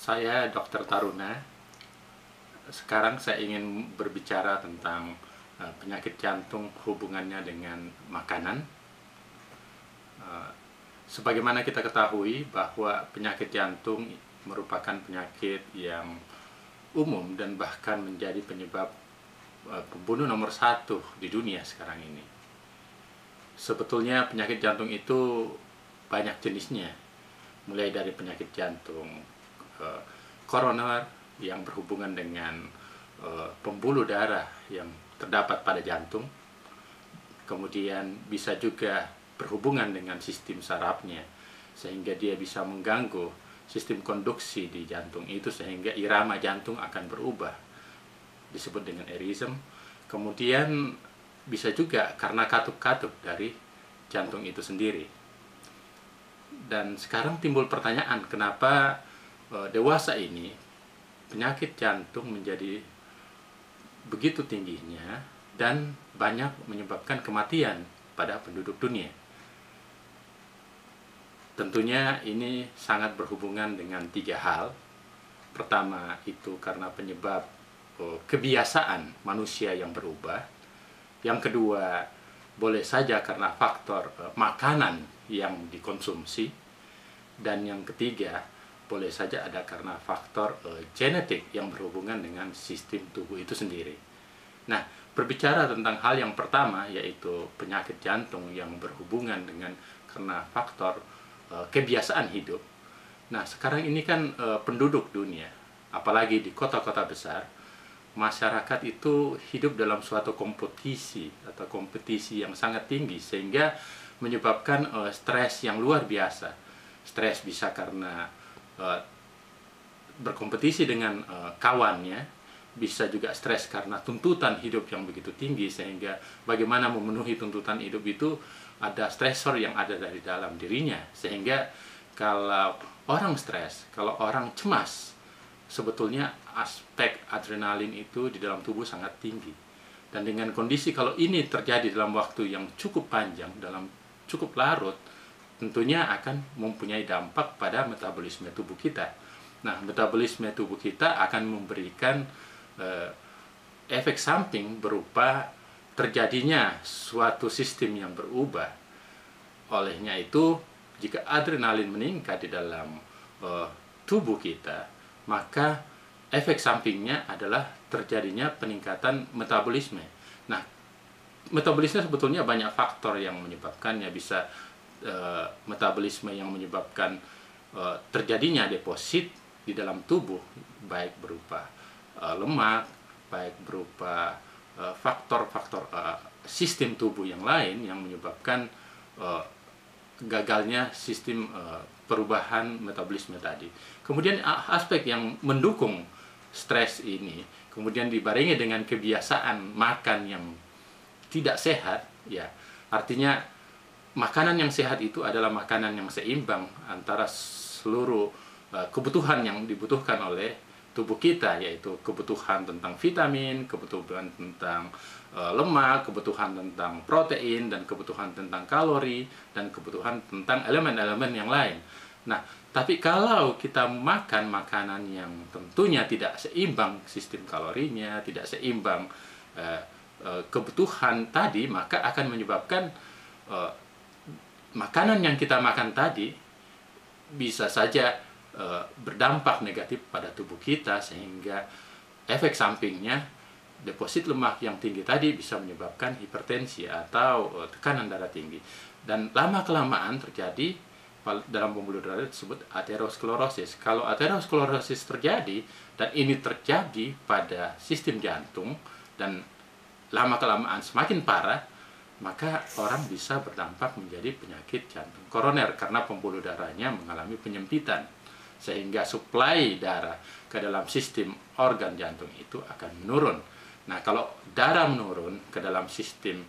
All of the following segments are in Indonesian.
Saya Dr. Taruna. Sekarang saya ingin berbicara tentang penyakit jantung hubungannya dengan makanan. Sebagaimana kita ketahui bahwa penyakit jantung merupakan penyakit yang umum dan bahkan menjadi penyebab pembunuh nomor 1 di dunia sekarang ini. Sebetulnya penyakit jantung itu banyak jenisnya, mulai dari penyakit jantung koroner yang berhubungan dengan pembuluh darah yang terdapat pada jantung, kemudian bisa juga berhubungan dengan sistem sarafnya sehingga dia bisa mengganggu sistem konduksi di jantung itu sehingga irama jantung akan berubah, disebut dengan arism. Kemudian bisa juga karena katup-katup dari jantung itu sendiri. Dan sekarang timbul pertanyaan, kenapa dewasa ini penyakit jantung menjadi begitu tingginya dan banyak menyebabkan kematian pada penduduk dunia. Tentunya ini sangat berhubungan dengan 3 hal. Pertama itu karena penyebab kebiasaan manusia yang berubah. Yang kedua boleh saja karena faktor makanan yang dikonsumsi. Dan yang ketiga boleh saja ada karena faktor genetik yang berhubungan dengan sistem tubuh itu sendiri. Nah, berbicara tentang hal yang pertama, yaitu penyakit jantung yang berhubungan dengan karena faktor kebiasaan hidup. Nah, sekarang ini kan penduduk dunia, apalagi di kota-kota besar, masyarakat itu hidup dalam suatu kompetisi atau kompetisi yang sangat tinggi sehingga menyebabkan stres yang luar biasa. Stres bisa karena berkompetisi dengan kawannya, bisa juga stres karena tuntutan hidup yang begitu tinggi sehingga bagaimana memenuhi tuntutan hidup itu ada stresor yang ada dari dalam dirinya, sehingga kalau orang stres, kalau orang cemas, sebetulnya aspek adrenalin itu di dalam tubuh sangat tinggi. Dan dengan kondisi kalau ini terjadi dalam waktu yang cukup panjang, dalam cukup larut, tentunya akan mempunyai dampak pada metabolisme tubuh kita. Nah, metabolisme tubuh kita akan memberikan efek samping berupa terjadinya suatu sistem yang berubah. Olehnya itu, jika adrenalin meningkat di dalam tubuh kita, maka efek sampingnya adalah terjadinya peningkatan metabolisme. Nah, metabolisme sebetulnya banyak faktor yang menyebabkannya. Bisa metabolisme yang menyebabkan terjadinya deposit di dalam tubuh, baik berupa lemak, baik berupa faktor-faktor sistem tubuh yang lain yang menyebabkan gagalnya sistem perubahan metabolisme tadi. Kemudian aspek yang mendukung stres ini kemudian dibarengi dengan kebiasaan makan yang tidak sehat, ya, artinya makanan yang sehat itu adalah makanan yang seimbang antara seluruh kebutuhan yang dibutuhkan oleh tubuh kita, yaitu kebutuhan tentang vitamin, kebutuhan tentang lemak, kebutuhan tentang protein, dan kebutuhan tentang kalori, dan kebutuhan tentang elemen-elemen yang lain. Nah, tapi kalau kita makan makanan yang tentunya tidak seimbang sistem kalorinya, tidak seimbang kebutuhan tadi, maka akan menyebabkan makanan yang kita makan tadi bisa saja berdampak negatif pada tubuh kita sehingga efek sampingnya deposit lemak yang tinggi tadi bisa menyebabkan hipertensi atau tekanan darah tinggi, dan lama-kelamaan terjadi dalam pembuluh darah disebut aterosklerosis. Kalau aterosklerosis terjadi dan ini terjadi pada sistem jantung dan lama-kelamaan semakin parah, maka orang bisa berdampak menjadi penyakit jantung koroner karena pembuluh darahnya mengalami penyempitan sehingga suplai darah ke dalam sistem organ jantung itu akan menurun. Nah, kalau darah menurun ke dalam sistem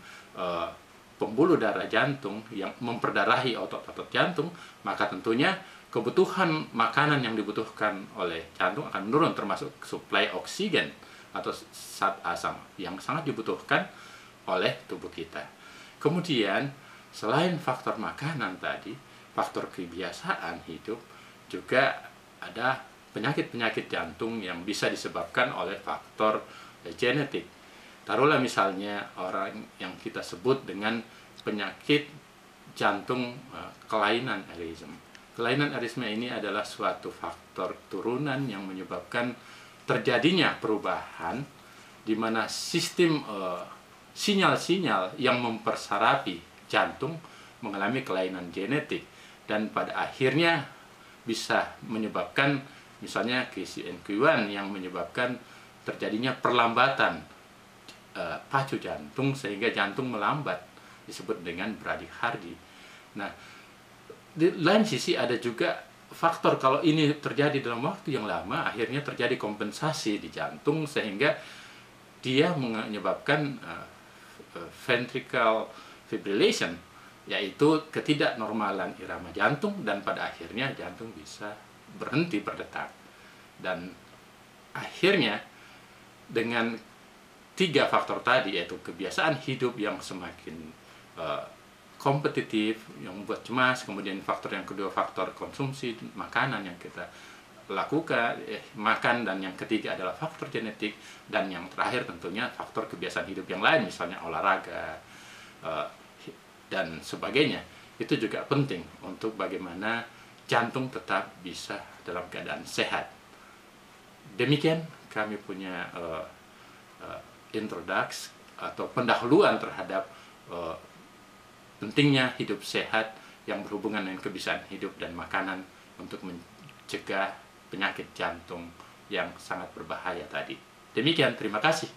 pembuluh darah jantung yang memperdarahi otot-otot jantung, maka tentunya kebutuhan makanan yang dibutuhkan oleh jantung akan menurun, termasuk suplai oksigen atau zat asam yang sangat dibutuhkan oleh tubuh kita. Kemudian, selain faktor makanan tadi, faktor kebiasaan hidup, juga ada penyakit-penyakit jantung yang bisa disebabkan oleh faktor genetik. Taruhlah misalnya orang yang kita sebut dengan penyakit jantung kelainan arism. Kelainan arisma ini adalah suatu faktor turunan yang menyebabkan terjadinya perubahan di mana sistem sinyal-sinyal yang mempersarapi jantung mengalami kelainan genetik, dan pada akhirnya bisa menyebabkan misalnya KCNQ1 yang menyebabkan terjadinya perlambatan pacu jantung sehingga jantung melambat, disebut dengan bradykardi. Nah, di lain sisi ada juga faktor kalau ini terjadi dalam waktu yang lama, akhirnya terjadi kompensasi di jantung sehingga dia menyebabkan ventricular fibrillation, yaitu ketidaknormalan irama jantung, dan pada akhirnya jantung bisa berhenti berdetak. Dan akhirnya dengan 3 faktor tadi, yaitu kebiasaan hidup yang semakin kompetitif yang membuat cemas, kemudian faktor yang kedua faktor konsumsi makanan yang kita lakukan makan, dan yang ketiga adalah faktor genetik, dan yang terakhir tentunya faktor kebiasaan hidup yang lain, misalnya olahraga dan sebagainya. Itu juga penting untuk bagaimana jantung tetap bisa dalam keadaan sehat. Demikian kami punya introduksi atau pendahuluan terhadap pentingnya hidup sehat yang berhubungan dengan kebiasaan hidup dan makanan untuk mencegah penyakit jantung yang sangat berbahaya tadi. Demikian, terima kasih.